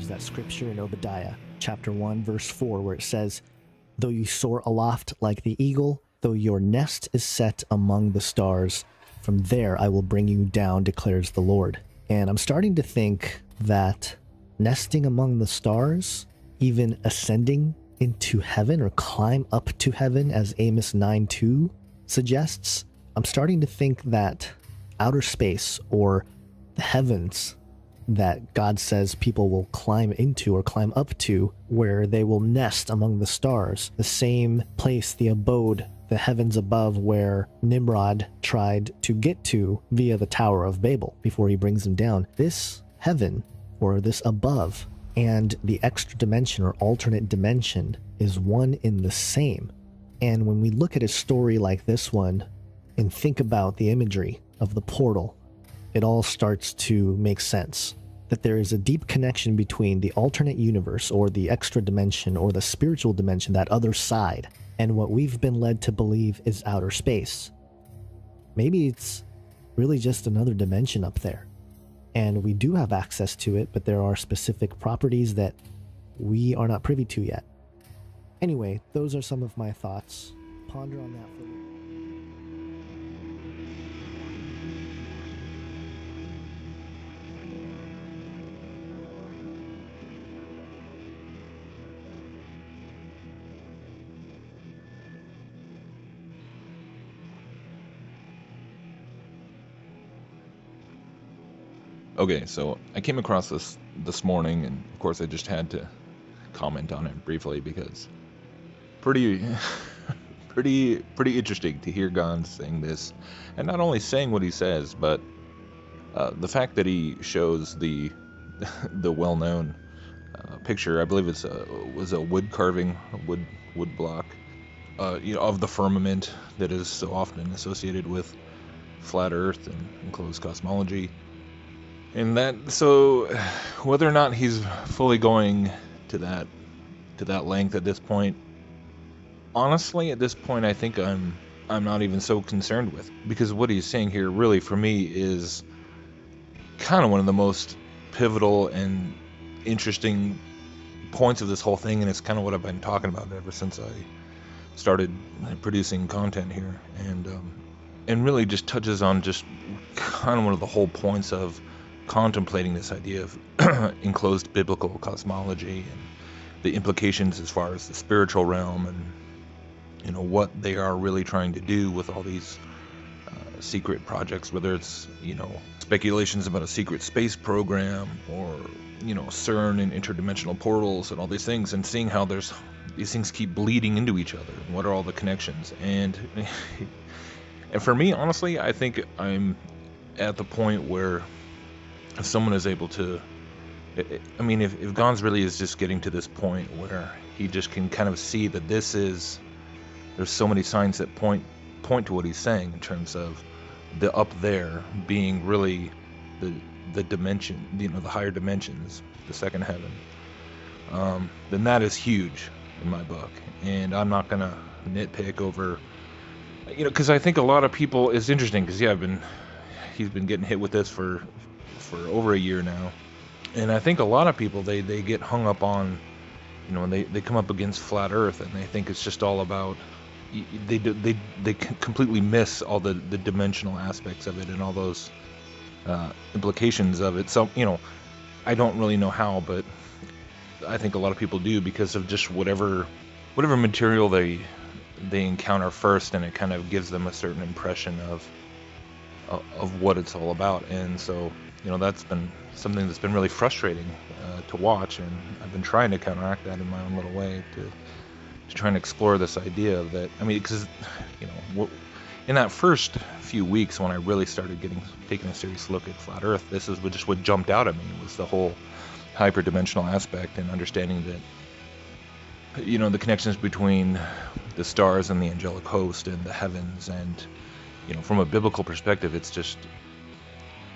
There's that scripture in Obadiah, chapter 1, verse 4, where it says, "Though you soar aloft like the eagle, though your nest is set among the stars, from there I will bring you down, declares the Lord." And I'm starting to think that nesting among the stars, even ascending into heaven or climb up to heaven, as Amos 9:2 suggests, I'm starting to think that outer space or the heavens that God says people will climb into or climb up to, where they will nest among the stars, the same place, the abode, the heavens above, where Nimrod tried to get to via the Tower of Babel before he brings him down. This heaven, or this above, and the extra dimension or alternate dimension is one in the same. And when we look at a story like this one and think about the imagery of the portal, it all starts to make sense. That there is a deep connection between the alternate universe or the extra dimension or the spiritual dimension, that other side, and what we've been led to believe is outer space. Maybe it's really just another dimension up there. And we do have access to it, but there are specific properties that we are not privy to yet. Anyway, those are some of my thoughts. Ponder on that for a little. Okay, so I came across this morning, and of course I just had to comment on it briefly because pretty interesting to hear Gons saying this, and not only saying what he says, but the fact that he shows the well-known picture. I believe was a wood carving, wood block, of the firmament that is so often associated with flat Earth and enclosed cosmology. And that, so whether or not he's fully going to that length at this point, honestly, at this point, I think I'm not even so concerned with, because what he's saying here really for me is kind of one of the most pivotal and interesting points of this whole thing, and it's kind of what I've been talking about ever since I started producing content here, and really just touches on just kind of one of the whole points of contemplating this idea of enclosed biblical cosmology and the implications as far as the spiritual realm, and what they are really trying to do with all these secret projects, whether it's speculations about a secret space program or CERN and interdimensional portals and all these things, and seeing how these things keep bleeding into each other and what are all the connections. And for me, honestly, I think I'm at the point where if someone is able to, I mean, if Gons really is just getting to this point where he just can kind of see that there's so many signs that point to what he's saying in terms of the up there being really the dimension, the higher dimensions, the second heaven, then that is huge in my book. And I'm not gonna nitpick over, because I think a lot of people, it's interesting because he's been getting hit with this for over a year now, and I think a lot of people they get hung up on, when they come up against flat Earth, and they think it's just all about, they completely miss all the dimensional aspects of it and all those implications of it. So I don't really know how, but I think a lot of people do, because of just whatever material they encounter first, and it kind of gives them a certain impression of what it's all about. And so that's been something that's been really frustrating to watch, and I've been trying to counteract that in my own little way to try and explore this idea of that. I mean, because in that first few weeks when I really started taking a serious look at flat Earth, this is just what jumped out at me, was the whole hyperdimensional aspect, and understanding that the connections between the stars and the angelic host and the heavens, and from a biblical perspective, it's just,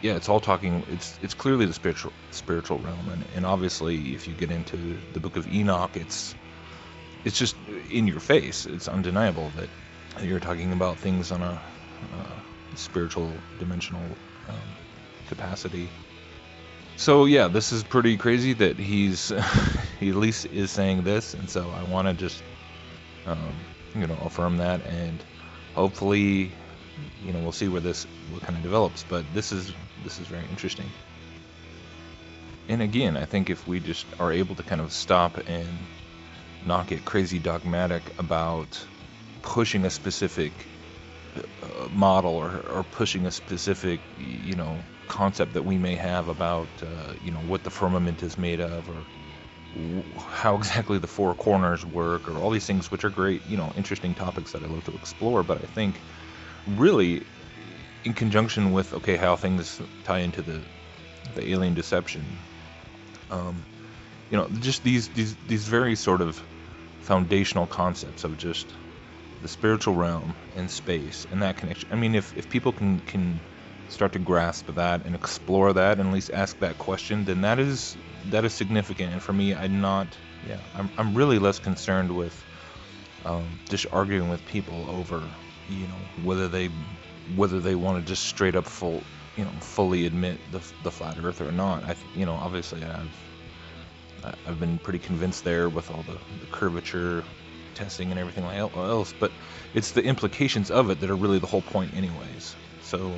it's all talking, it's clearly the spiritual realm, and obviously if you get into the book of Enoch, it's just in your face. It's undeniable that you're talking about things on a spiritual dimensional capacity. So yeah, this is pretty crazy that he's he at least is saying this, and so I want to just um, affirm that, and hopefully we'll see what kind of develops. But this is very interesting. And again, I think if we just are able to kind of stop and not get crazy dogmatic about pushing a specific model, or pushing a specific concept that we may have about what the firmament is made of, or how exactly the four corners work, or all these things, which are great, interesting topics that I love to explore. But I think really in conjunction with how things tie into the alien deception, just these very sort of foundational concepts of just the spiritual realm and space and that connection. I mean, if people can start to grasp that and explore that and at least ask that question, then that is significant. And for me, I'm really less concerned with just arguing with people over whether they want to just straight up fully admit the flat earth or not. Obviously I've been pretty convinced there with all the curvature testing and everything else, but it's the implications of it that are really the whole point anyways. So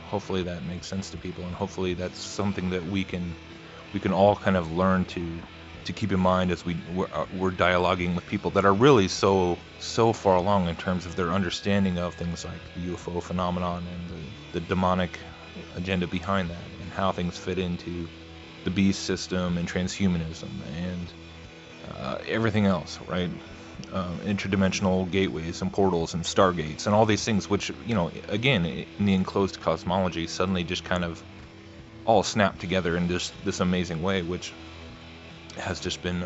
hopefully that makes sense to people, and hopefully that's something that we can all kind of learn to keep in mind as we're dialoguing with people that are really so far along in terms of their understanding of things like the UFO phenomenon and the demonic agenda behind that, and how things fit into the beast system and transhumanism and everything else, right? Interdimensional gateways and portals and stargates and all these things, which again, in the enclosed cosmology, suddenly just kind of all snap together in this amazing way, which has just been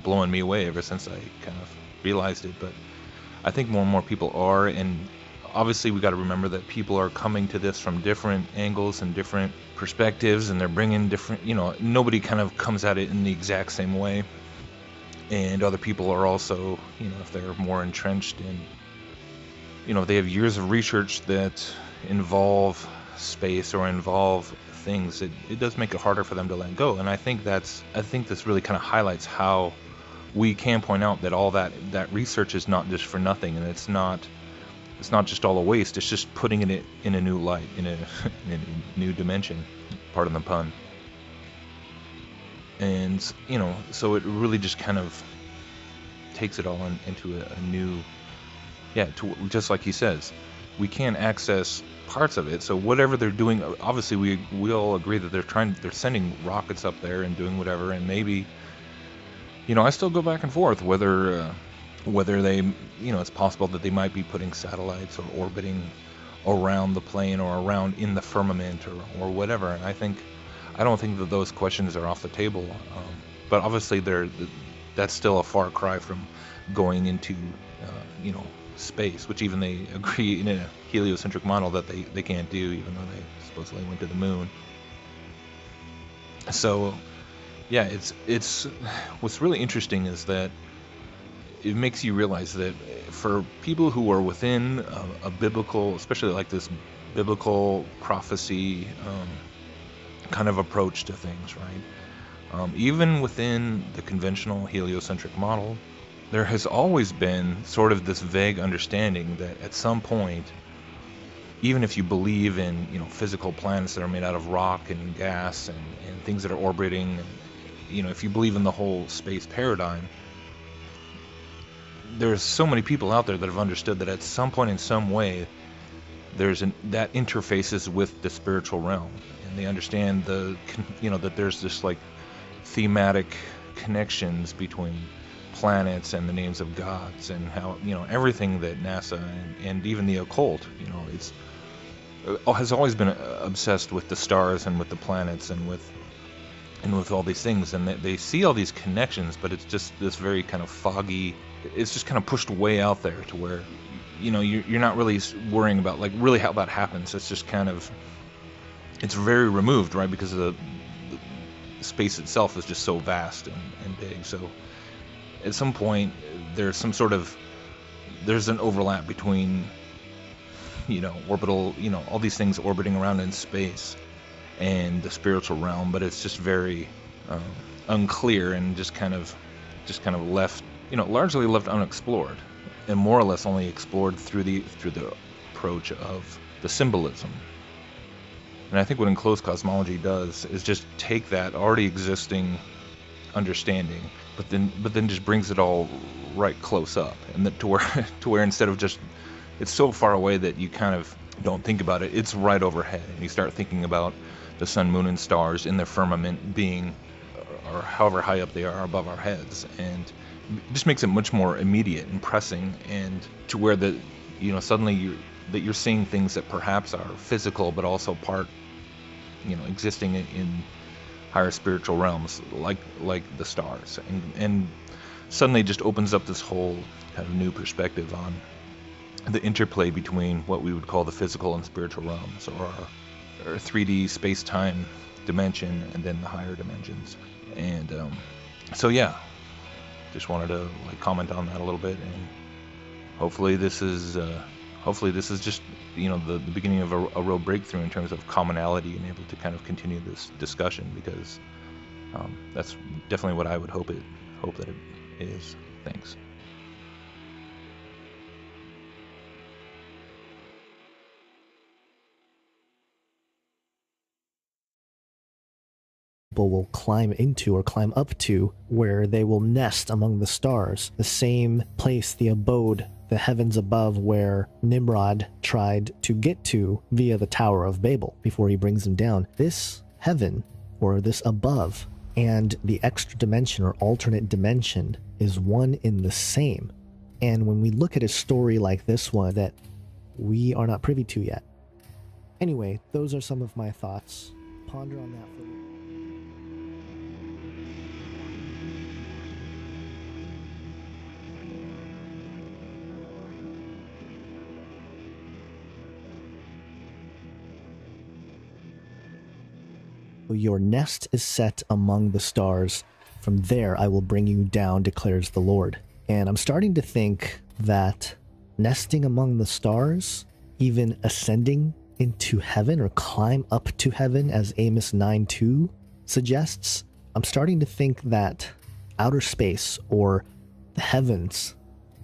blowing me away ever since I kind of realized it. But I think more and more people are, and obviously we got to remember that people are coming to this from different angles and different perspectives, and they're bringing different, nobody kind of comes at it in the exact same way. And other people are also, if they're more entrenched in, they have years of research that involve space or involve things, it does make it harder for them to let go. And I think this really kind of highlights how we can point out that all that research is not just for nothing, and it's not just all a waste. It's just putting it in a new light, in a new dimension, pardon the pun. And so it really just kind of takes it all into a new, just like he says, we can access parts of it. So whatever they're doing, obviously we all agree that they're sending rockets up there and doing whatever. And maybe, I still go back and forth whether they, it's possible that they might be putting satellites or orbiting around the plane or around in the firmament or whatever. And I don't think that those questions are off the table. But obviously that's still a far cry from going into, space, which even they agree in a heliocentric model that they can't do, even though they supposedly went to the moon. So, yeah, it's what's really interesting is that it makes you realize that for people who are within a biblical, especially like this biblical prophecy kind of approach to things, right? Even within the conventional heliocentric model, there has always been sort of this vague understanding that at some point, even if you believe in physical planets that are made out of rock and gas and things that are orbiting, and, if you believe in the whole space paradigm, there's so many people out there that have understood that at some point in some way that interfaces with the spiritual realm, and they understand that there's this like thematic connections between planets and the names of gods, and how everything that NASA and even the occult has always been obsessed with the stars and with the planets and with all these things, and they see all these connections, but it's just this very kind of foggy, it's just kind of pushed way out there to where you're not really worrying about like really how that happens. It's just kind of, it's very removed, right? Because the space itself is just so vast and big. So at some point there's an overlap between orbital, all these things orbiting around in space and the spiritual realm, but it's just very unclear and just kind of left, largely left unexplored, and more or less only explored through the approach of the symbolism. And I think what enclosed cosmology does is just take that already existing understanding, but then just brings it all right close up, and that to where instead of just, it's so far away that you kind of don't think about it, it's right overhead, and you start thinking about the sun, moon, and stars in the firmament being, or however high up they are above our heads, and it just makes it much more immediate and pressing, and to where suddenly you're seeing things that perhaps are physical, but also part, existing in higher spiritual realms, like the stars, and suddenly just opens up this whole kind of new perspective on the interplay between what we would call the physical and spiritual realms, or 3D space-time dimension, and then the higher dimensions. And so yeah, just wanted to comment on that a little bit, and hopefully this is just the beginning of a real breakthrough in terms of commonality and able to kind of continue this discussion, because that's definitely what I would hope that it is. Thanks. People will climb into or climb up to, where they will nest among the stars, the same place, the abode, the heavens above, where Nimrod tried to get to via the Tower of Babel before he brings them down. This heaven, or this above, and the extra dimension or alternate dimension is one in the same. And when we look at a story like this one that we are not privy to yet. Anyway, those are some of my thoughts. Ponder on that for you. Your nest is set among the stars. From there I will bring you down, declares the Lord. And I'm starting to think that nesting among the stars, even ascending into heaven or climb up to heaven, as Amos 9:2 suggests, I'm starting to think that outer space, or the heavens,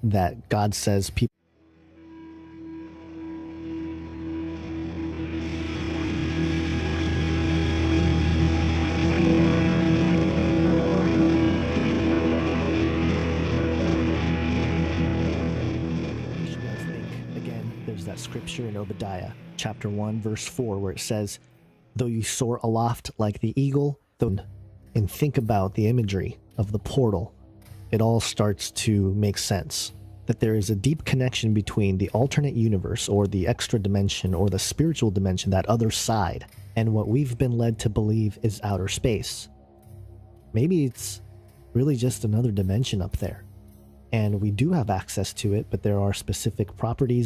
that God says people scripture in Obadiah chapter 1 verse 4, where it says, though you soar aloft like the eagle, and think about the imagery of the portal, it all starts to make sense. That there is a deep connection between the alternate universe, or the extra dimension, or the spiritual dimension, that other side, and what we've been led to believe is outer space. Maybe it's really just another dimension up there, and we do have access to it, but there are specific properties